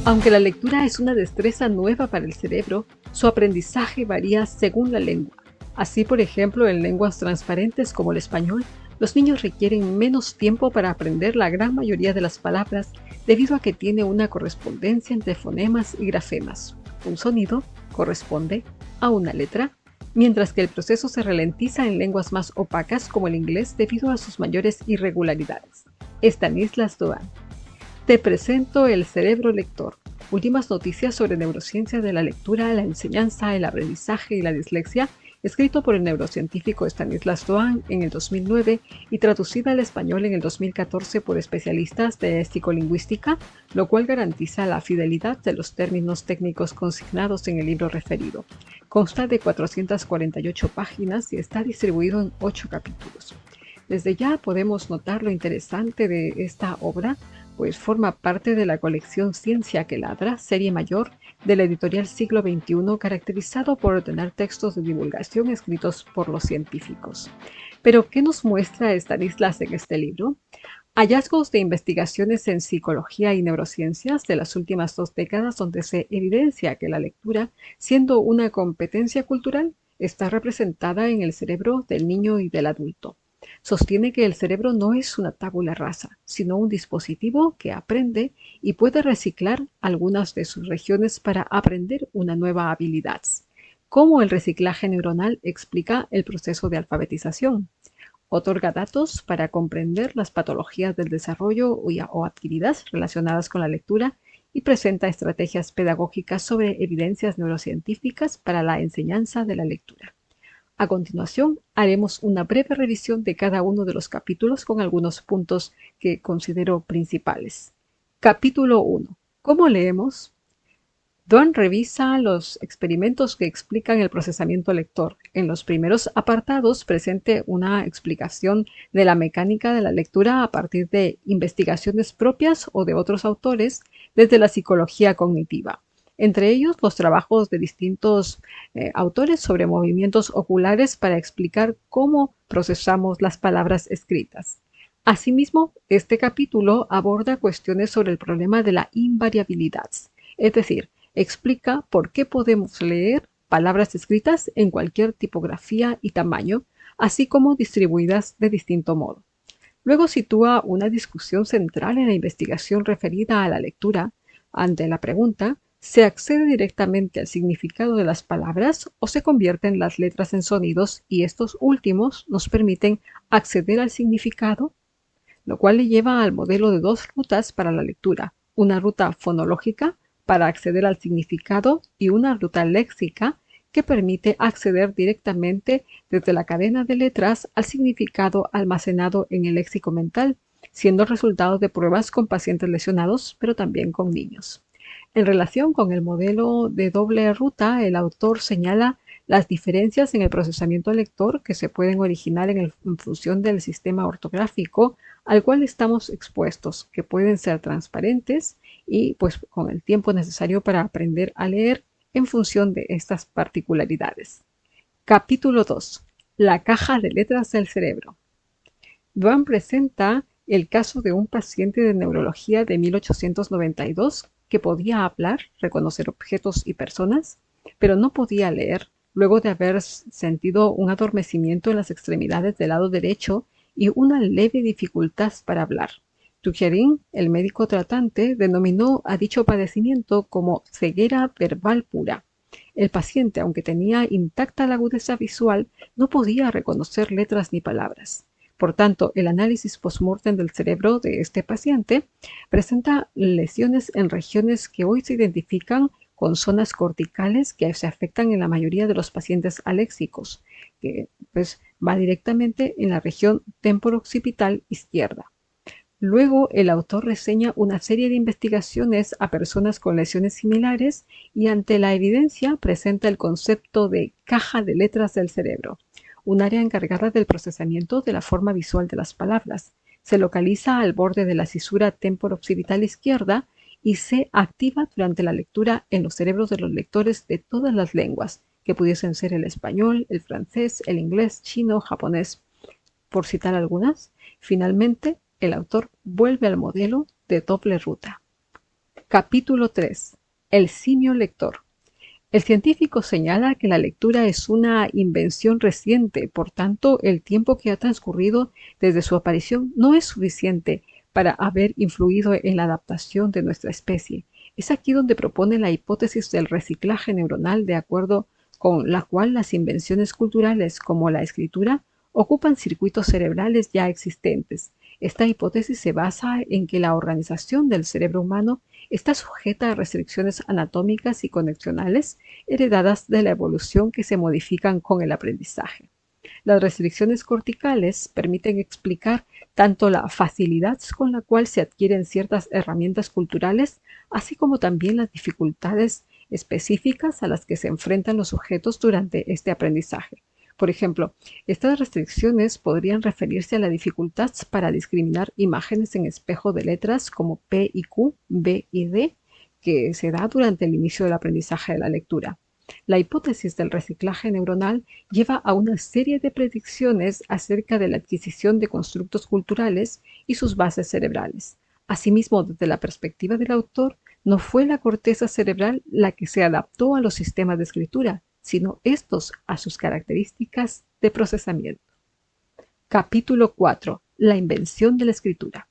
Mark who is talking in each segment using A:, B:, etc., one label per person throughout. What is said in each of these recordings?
A: Aunque la lectura es una destreza nueva para el cerebro, su aprendizaje varía según la lengua. Así, por ejemplo, en lenguas transparentes como el español, los niños requieren menos tiempo para aprender la gran mayoría de las palabras debido a que tiene una correspondencia entre fonemas y grafemas. Un sonido corresponde a una letra, mientras que el proceso se ralentiza en lenguas más opacas como el inglés debido a sus mayores irregularidades. Stanislas Dehaene. Te presento El cerebro lector. Últimas noticias sobre neurociencia de la lectura, la enseñanza, el aprendizaje y la dislexia, escrito por el neurocientífico Stanislas Dehaene en el 2009 y traducida al español en el 2014 por especialistas de psicolingüística, lo cual garantiza la fidelidad de los términos técnicos consignados en el libro referido. Consta de 448 páginas y está distribuido en 8 capítulos. Desde ya podemos notar lo interesante de esta obra, pues forma parte de la colección Ciencia que ladra, serie mayor de la editorial Siglo XXI, caracterizado por ordenar textos de divulgación escritos por los científicos. Pero, ¿qué nos muestra Stanislas en este libro? Hallazgos de investigaciones en psicología y neurociencias de las últimas 2 décadas donde se evidencia que la lectura, siendo una competencia cultural, está representada en el cerebro del niño y del adulto. Sostiene que el cerebro no es una tabula rasa, sino un dispositivo que aprende y puede reciclar algunas de sus regiones para aprender una nueva habilidad. ¿Cómo el reciclaje neuronal explica el proceso de alfabetización? Otorga datos para comprender las patologías del desarrollo o actividades relacionadas con la lectura y presenta estrategias pedagógicas sobre evidencias neurocientíficas para la enseñanza de la lectura. A continuación, haremos una breve revisión de cada uno de los capítulos con algunos puntos que considero principales. Capítulo 1. ¿Cómo leemos? Dehaene revisa los experimentos que explican el procesamiento lector. En los primeros apartados presenta una explicación de la mecánica de la lectura a partir de investigaciones propias o de otros autores desde la psicología cognitiva. Entre ellos, los trabajos de distintos autores sobre movimientos oculares para explicar cómo procesamos las palabras escritas. Asimismo, este capítulo aborda cuestiones sobre el problema de la invariabilidad, es decir, explica por qué podemos leer palabras escritas en cualquier tipografía y tamaño, así como distribuidas de distinto modo. Luego sitúa una discusión central en la investigación referida a la lectura ante la pregunta: ¿se accede directamente al significado de las palabras o se convierten las letras en sonidos y estos últimos nos permiten acceder al significado? Lo cual le lleva al modelo de 2 rutas para la lectura, una ruta fonológica para acceder al significado y una ruta léxica que permite acceder directamente desde la cadena de letras al significado almacenado en el léxico mental, siendo resultado de pruebas con pacientes lesionados, pero también con niños. En relación con el modelo de doble ruta, el autor señala las diferencias en el procesamiento lector que se pueden originar en función del sistema ortográfico al cual estamos expuestos, que pueden ser transparentes y pues con el tiempo necesario para aprender a leer en función de estas particularidades. Capítulo 2. La caja de letras del cerebro. Dehaene presenta el caso de un paciente de neurología de 1892 que podía hablar, reconocer objetos y personas, pero no podía leer luego de haber sentido un adormecimiento en las extremidades del lado derecho y una leve dificultad para hablar. Tucherin, el médico tratante, denominó a dicho padecimiento como ceguera verbal pura. El paciente, aunque tenía intacta la agudeza visual, no podía reconocer letras ni palabras. Por tanto, el análisis post-mortem del cerebro de este paciente presenta lesiones en regiones que hoy se identifican con zonas corticales que se afectan en la mayoría de los pacientes aléxicos, que pues va directamente en la región temporo-occipital izquierda. Luego, el autor reseña una serie de investigaciones a personas con lesiones similares y ante la evidencia presenta el concepto de caja de letras del cerebro, un área encargada del procesamiento de la forma visual de las palabras. Se localiza al borde de la cisura temporo-occipital izquierda y se activa durante la lectura en los cerebros de los lectores de todas las lenguas, que pudiesen ser el español, el francés, el inglés, chino, japonés, por citar algunas. Finalmente, el autor vuelve al modelo de doble ruta. Capítulo 3. El simio lector. El científico señala que la lectura es una invención reciente, por tanto, el tiempo que ha transcurrido desde su aparición no es suficiente para haber influido en la adaptación de nuestra especie. Es aquí donde propone la hipótesis del reciclaje neuronal, de acuerdo con la cual las invenciones culturales, como la escritura, ocupan circuitos cerebrales ya existentes. Esta hipótesis se basa en que la organización del cerebro humano está sujeta a restricciones anatómicas y conexionales heredadas de la evolución que se modifican con el aprendizaje. Las restricciones corticales permiten explicar tanto la facilidad con la cual se adquieren ciertas herramientas culturales, así como también las dificultades específicas a las que se enfrentan los sujetos durante este aprendizaje. Por ejemplo, estas restricciones podrían referirse a la dificultad para discriminar imágenes en espejo de letras como P y Q, B y D, que se da durante el inicio del aprendizaje de la lectura. La hipótesis del reciclaje neuronal lleva a una serie de predicciones acerca de la adquisición de constructos culturales y sus bases cerebrales. Asimismo, desde la perspectiva del autor, no fue la corteza cerebral la que se adaptó a los sistemas de escritura, sino estos a sus características de procesamiento. Capítulo 4. La invención de la escritura.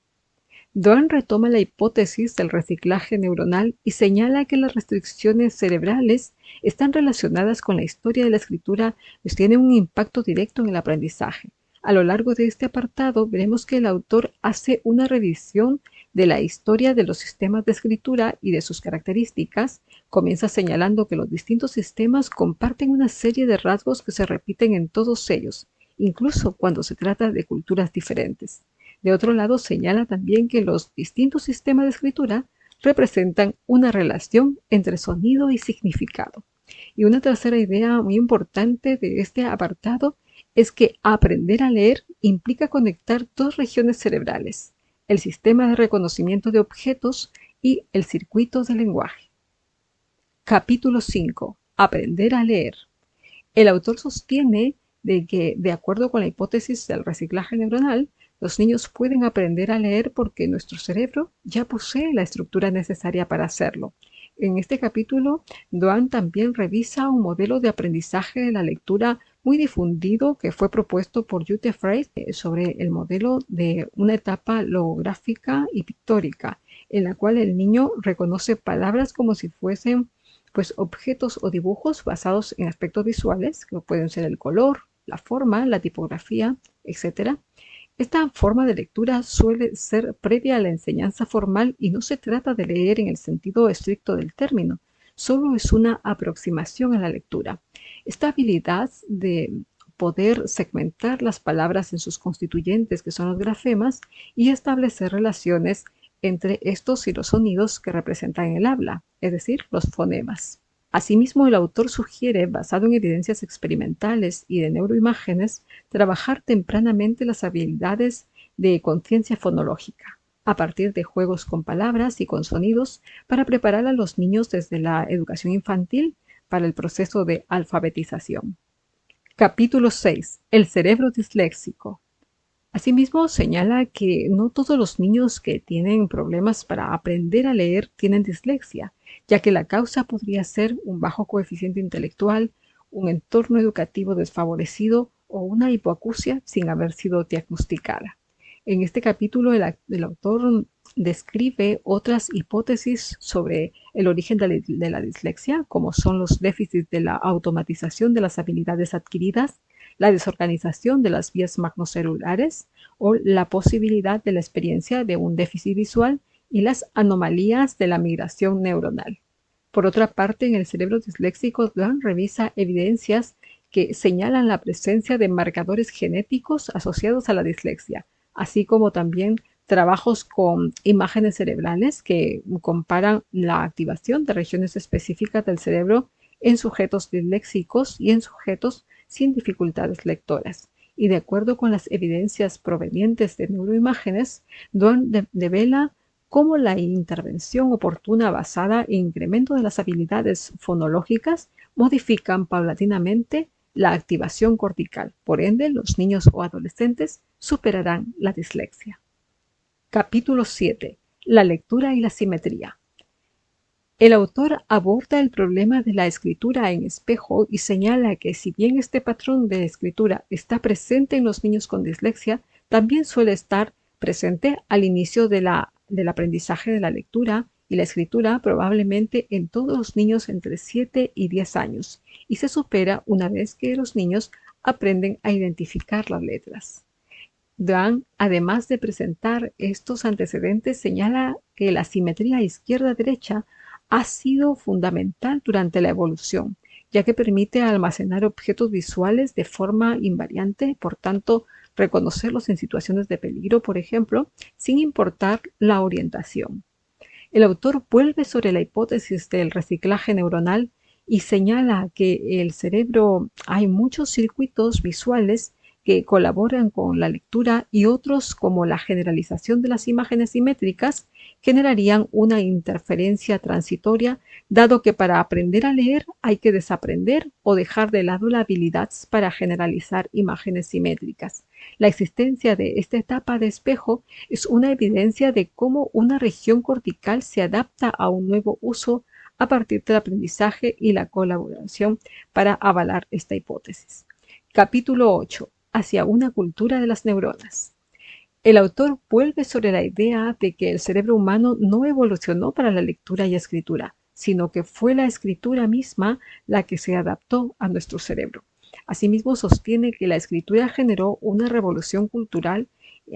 A: Doan retoma la hipótesis del reciclaje neuronal y señala que las restricciones cerebrales están relacionadas con la historia de la escritura, pues tienen un impacto directo en el aprendizaje. A lo largo de este apartado veremos que el autor hace una revisión de la historia de los sistemas de escritura y de sus características. Comienza señalando que los distintos sistemas comparten una serie de rasgos que se repiten en todos ellos, incluso cuando se trata de culturas diferentes. De otro lado, señala también que los distintos sistemas de escritura representan una relación entre sonido y significado. Y una tercera idea muy importante de este apartado es que aprender a leer implica conectar dos regiones cerebrales, el sistema de reconocimiento de objetos y el circuito de lenguaje. Capítulo 5. Aprender a leer. El autor sostiene de que, de acuerdo con la hipótesis del reciclaje neuronal, los niños pueden aprender a leer porque nuestro cerebro ya posee la estructura necesaria para hacerlo. En este capítulo, Doan también revisa un modelo de aprendizaje de la lectura muy difundido que fue propuesto por Jutta Frey sobre el modelo de una etapa logográfica y pictórica, en la cual el niño reconoce palabras como si fuesen objetos o dibujos basados en aspectos visuales, que pueden ser el color, la forma, la tipografía, etc. Esta forma de lectura suele ser previa a la enseñanza formal y no se trata de leer en el sentido estricto del término, solo es una aproximación a la lectura. Esta habilidad de poder segmentar las palabras en sus constituyentes, que son los grafemas, y establecer relaciones entre estos y los sonidos que representan el habla, es decir, los fonemas. Asimismo, el autor sugiere, basado en evidencias experimentales y de neuroimágenes, trabajar tempranamente las habilidades de conciencia fonológica, a partir de juegos con palabras y con sonidos, para preparar a los niños desde la educación infantil para el proceso de alfabetización. Capítulo 6. El cerebro disléxico. Asimismo, señala que no todos los niños que tienen problemas para aprender a leer tienen dislexia, ya que la causa podría ser un bajo coeficiente intelectual, un entorno educativo desfavorecido o una hipoacusia sin haber sido diagnosticada. En este capítulo, el autor describe otras hipótesis sobre el origen de la dislexia, como son los déficits de la automatización de las habilidades adquiridas, la desorganización de las vías magnocelulares o la posibilidad de la experiencia de un déficit visual y las anomalías de la migración neuronal. Por otra parte, en el cerebro disléxico, Doan revisa evidencias que señalan la presencia de marcadores genéticos asociados a la dislexia, así como también trabajos con imágenes cerebrales que comparan la activación de regiones específicas del cerebro en sujetos disléxicos y en sujetos sin dificultades lectoras. Y de acuerdo con las evidencias provenientes de neuroimágenes, Doan devela cómo la intervención oportuna basada en incremento de las habilidades fonológicas modifican paulatinamente la activación cortical. Por ende, los niños o adolescentes superarán la dislexia. Capítulo 7. La lectura y la simetría. El autor aborda el problema de la escritura en espejo y señala que si bien este patrón de escritura está presente en los niños con dislexia, también suele estar presente al inicio del aprendizaje de la lectura y la escritura, probablemente en todos los niños entre 7 y 10 años, y se supera una vez que los niños aprenden a identificar las letras. Doan, además de presentar estos antecedentes, señala que la simetría izquierda-derecha ha sido fundamental durante la evolución, ya que permite almacenar objetos visuales de forma invariante, por tanto, reconocerlos en situaciones de peligro, por ejemplo, sin importar la orientación. El autor vuelve sobre la hipótesis del reciclaje neuronal y señala que en el cerebro hay muchos circuitos visuales que colaboran con la lectura y otros, como la generalización de las imágenes simétricas, generarían una interferencia transitoria, dado que para aprender a leer hay que desaprender o dejar de lado la habilidad para generalizar imágenes simétricas. La existencia de esta etapa de espejo es una evidencia de cómo una región cortical se adapta a un nuevo uso a partir del aprendizaje y la colaboración para avalar esta hipótesis. Capítulo 8. Hacia una cultura de las neuronas. El autor vuelve sobre la idea de que el cerebro humano no evolucionó para la lectura y escritura, sino que fue la escritura misma la que se adaptó a nuestro cerebro. Asimismo, sostiene que la escritura generó una revolución cultural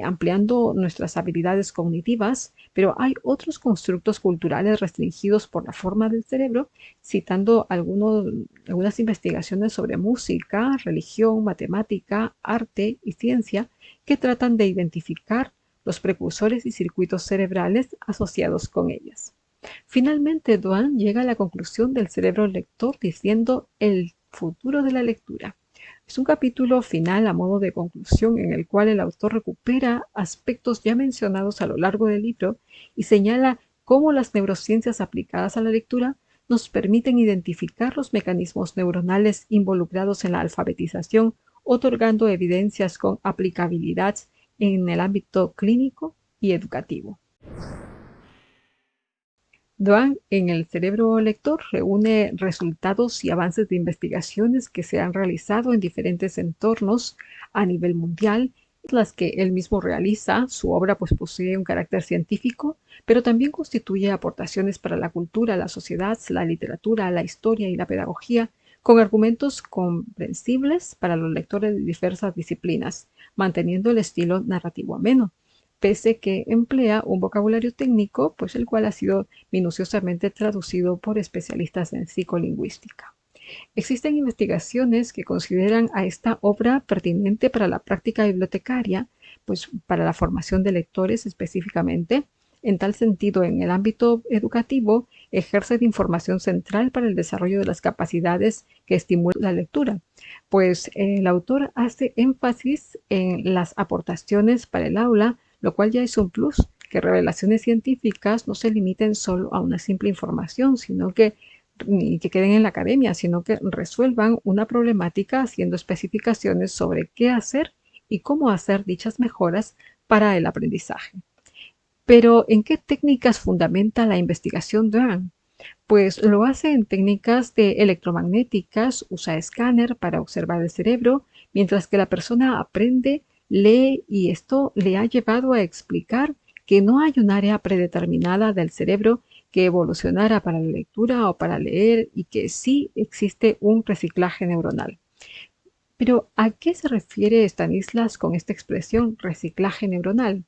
A: ampliando nuestras habilidades cognitivas, pero hay otros constructos culturales restringidos por la forma del cerebro, citando algunas investigaciones sobre música, religión, matemática, arte y ciencia que tratan de identificar los precursores y circuitos cerebrales asociados con ellas. Finalmente, Doan llega a la conclusión del cerebro lector diciendo el futuro de la lectura. Es un capítulo final a modo de conclusión en el cual el autor recupera aspectos ya mencionados a lo largo del libro y señala cómo las neurociencias aplicadas a la lectura nos permiten identificar los mecanismos neuronales involucrados en la alfabetización, otorgando evidencias con aplicabilidad en el ámbito clínico y educativo. Doan en el cerebro lector reúne resultados y avances de investigaciones que se han realizado en diferentes entornos a nivel mundial, las que él mismo realiza. Su obra posee un carácter científico, pero también constituye aportaciones para la cultura, la sociedad, la literatura, la historia y la pedagogía, con argumentos comprensibles para los lectores de diversas disciplinas, manteniendo el estilo narrativo ameno, pese que emplea un vocabulario técnico, pues el cual ha sido minuciosamente traducido por especialistas en psicolingüística. Existen investigaciones que consideran a esta obra pertinente para la práctica bibliotecaria, pues para la formación de lectores específicamente. En tal sentido, en el ámbito educativo, ejerce de información central para el desarrollo de las capacidades que estimulan la lectura, pues el autor hace énfasis en las aportaciones para el aula, lo cual ya es un plus, que revelaciones científicas no se limiten solo a una simple información, ni que queden en la academia, sino que resuelvan una problemática haciendo especificaciones sobre qué hacer y cómo hacer dichas mejoras para el aprendizaje. Pero, ¿en qué técnicas fundamenta la investigación Doan? Pues lo hace en técnicas de electromagnéticas, usa escáner para observar el cerebro, mientras que la persona aprende, lee, y esto le ha llevado a explicar que no hay un área predeterminada del cerebro que evolucionara para la lectura o para leer, y que sí existe un reciclaje neuronal. Pero, ¿a qué se refiere Stanislas con esta expresión reciclaje neuronal?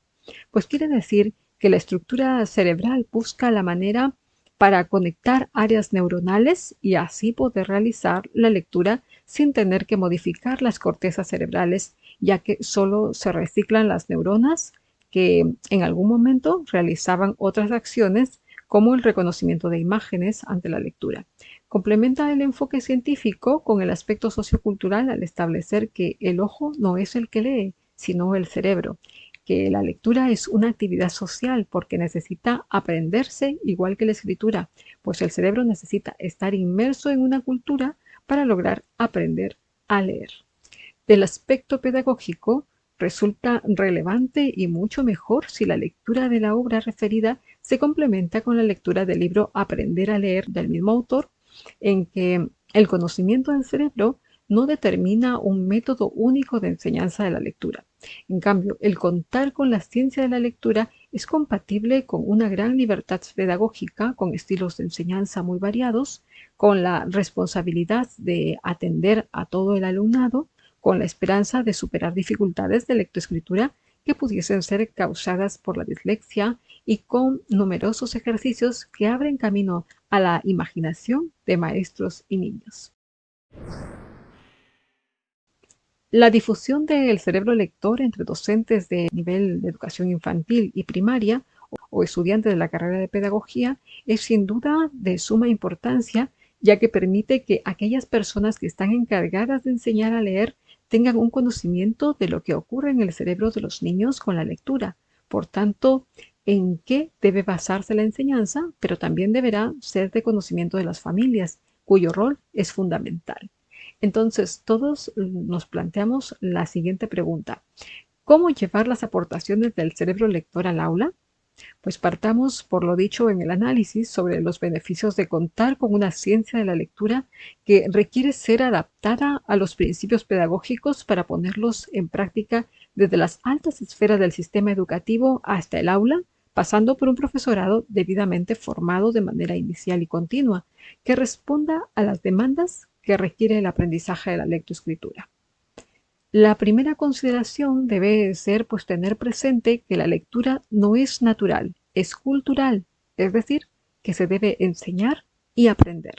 A: Pues quiere decir que la estructura cerebral busca la manera para conectar áreas neuronales y así poder realizar la lectura sin tener que modificar las cortezas cerebrales, ya que solo se reciclan las neuronas que en algún momento realizaban otras acciones como el reconocimiento de imágenes ante la lectura. Complementa el enfoque científico con el aspecto sociocultural al establecer que el ojo no es el que lee, sino el cerebro, que la lectura es una actividad social porque necesita aprenderse igual que la escritura, pues el cerebro necesita estar inmerso en una cultura para lograr aprender a leer. Del aspecto pedagógico, resulta relevante y mucho mejor si la lectura de la obra referida se complementa con la lectura del libro Aprender a leer del mismo autor, en que el conocimiento del cerebro no determina un método único de enseñanza de la lectura. En cambio, el contar con la ciencia de la lectura es compatible con una gran libertad pedagógica, con estilos de enseñanza muy variados, con la responsabilidad de atender a todo el alumnado, con la esperanza de superar dificultades de lectoescritura que pudiesen ser causadas por la dislexia y con numerosos ejercicios que abren camino a la imaginación de maestros y niños. La difusión del cerebro lector entre docentes de nivel de educación infantil y primaria o estudiantes de la carrera de pedagogía es sin duda de suma importancia, ya que permite que aquellas personas que están encargadas de enseñar a leer tengan un conocimiento de lo que ocurre en el cerebro de los niños con la lectura. Por tanto, en qué debe basarse la enseñanza, pero también deberá ser de conocimiento de las familias, cuyo rol es fundamental. Entonces, todos nos planteamos la siguiente pregunta: ¿cómo llevar las aportaciones del cerebro lector al aula? Pues partamos por lo dicho en el análisis sobre los beneficios de contar con una ciencia de la lectura que requiere ser adaptada a los principios pedagógicos para ponerlos en práctica desde las altas esferas del sistema educativo hasta el aula, pasando por un profesorado debidamente formado de manera inicial y continua, que responda a las demandas que requiere el aprendizaje de la lectoescritura. La primera consideración debe ser pues tener presente que la lectura no es natural, es cultural, es decir, que se debe enseñar y aprender.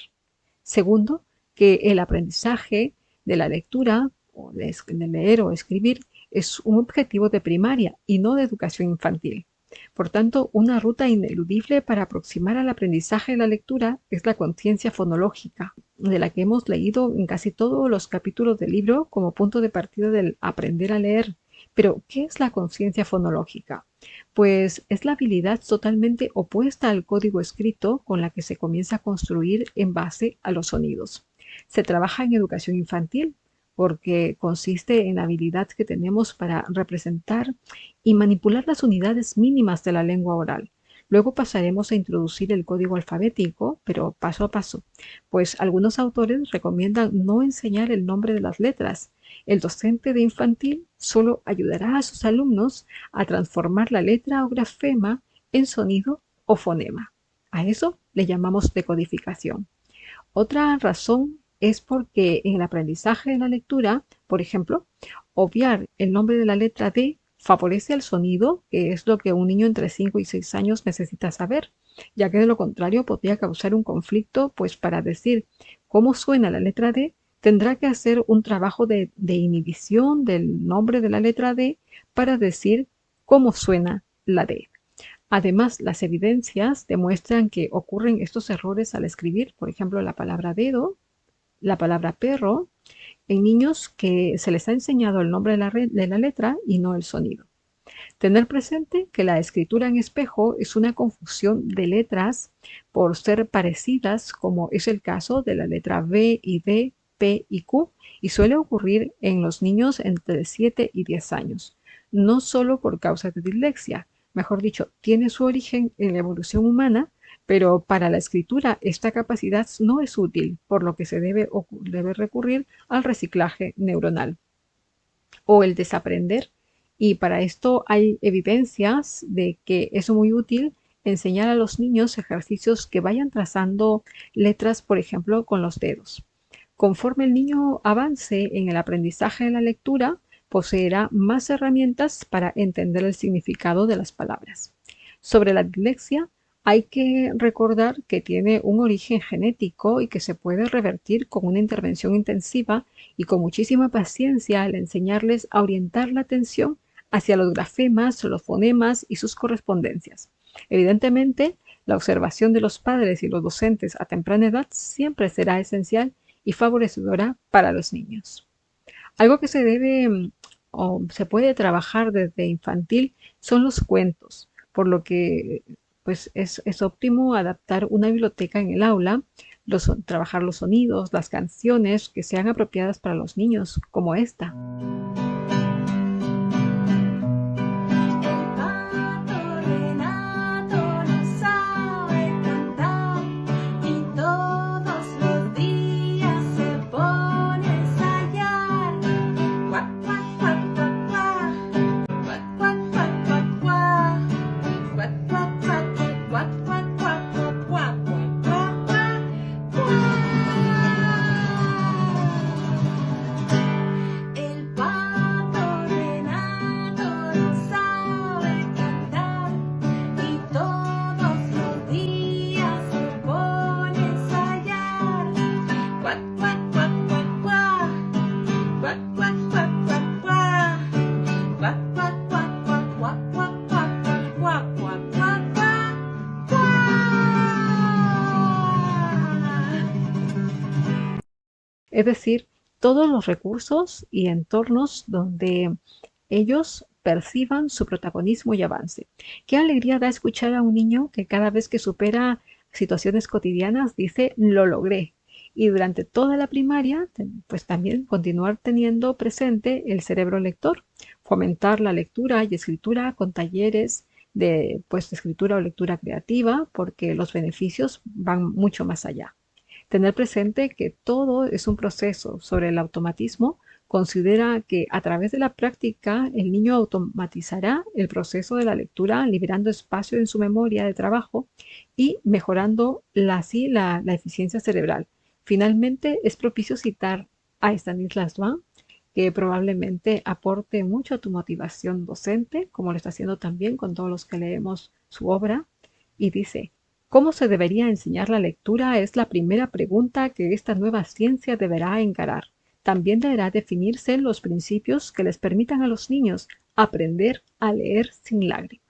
A: Segundo, que el aprendizaje de la lectura o de leer o escribir es un objetivo de primaria y no de educación infantil. Por tanto, una ruta ineludible para aproximar al aprendizaje de la lectura es la conciencia fonológica, de la que hemos leído en casi todos los capítulos del libro como punto de partida del aprender a leer. Pero, ¿qué es la conciencia fonológica? Pues es la habilidad totalmente opuesta al código escrito con la que se comienza a construir en base a los sonidos. Se trabaja en educación infantil porque consiste en la habilidad que tenemos para representar y manipular las unidades mínimas de la lengua oral. Luego pasaremos a introducir el código alfabético, pero paso a paso, pues algunos autores recomiendan no enseñar el nombre de las letras. El docente de infantil solo ayudará a sus alumnos a transformar la letra o grafema en sonido o fonema. A eso le llamamos decodificación. Otra razón es porque en el aprendizaje de la lectura, por ejemplo, obviar el nombre de la letra D favorece el sonido, que es lo que un niño entre 5 y 6 años necesita saber, ya que de lo contrario podría causar un conflicto, pues para decir cómo suena la letra D, tendrá que hacer un trabajo de inhibición del nombre de la letra D para decir cómo suena la D. Además, las evidencias demuestran que ocurren estos errores al escribir, por ejemplo, la palabra dedo, la palabra perro, en niños que se les ha enseñado el nombre de la letra y no el sonido. Tener presente que la escritura en espejo es una confusión de letras por ser parecidas, como es el caso de la letra B y D, P y Q, y suele ocurrir en los niños entre 7 y 10 años, no solo por causa de dislexia, mejor dicho, tiene su origen en la evolución humana, pero para la escritura esta capacidad no es útil, por lo que se debe recurrir al reciclaje neuronal o el desaprender, y para esto hay evidencias de que es muy útil enseñar a los niños ejercicios que vayan trazando letras, por ejemplo, con los dedos. Conforme el niño avance en el aprendizaje de la lectura, poseerá más herramientas para entender el significado de las palabras. Sobre la dislexia, hay que recordar que tiene un origen genético y que se puede revertir con una intervención intensiva y con muchísima paciencia al enseñarles a orientar la atención hacia los grafemas, los fonemas y sus correspondencias. Evidentemente, la observación de los padres y los docentes a temprana edad siempre será esencial y favorecedora para los niños. Algo que se debe o se puede trabajar desde infantil son los cuentos, por lo que pues es óptimo adaptar una biblioteca en el aula, trabajar los sonidos, las canciones que sean apropiadas para los niños, como esta. Es decir, todos los recursos y entornos donde ellos perciban su protagonismo y avance. Qué alegría da escuchar a un niño que cada vez que supera situaciones cotidianas dice lo logré. Y durante toda la primaria, pues también continuar teniendo presente el cerebro lector, fomentar la lectura y escritura con talleres de, pues, de escritura o lectura creativa, porque los beneficios van mucho más allá. Tener presente que todo es un proceso. Sobre el automatismo, considera que a través de la práctica el niño automatizará el proceso de la lectura, liberando espacio en su memoria de trabajo y mejorando así la eficiencia cerebral. Finalmente, es propicio citar a Stanislas Lem, que probablemente aporte mucho a tu motivación docente, como lo está haciendo también con todos los que leemos su obra, y dice: ¿cómo se debería enseñar la lectura? Es la primera pregunta que esta nueva ciencia deberá encarar. También deberá definirse los principios que les permitan a los niños aprender a leer sin lágrimas.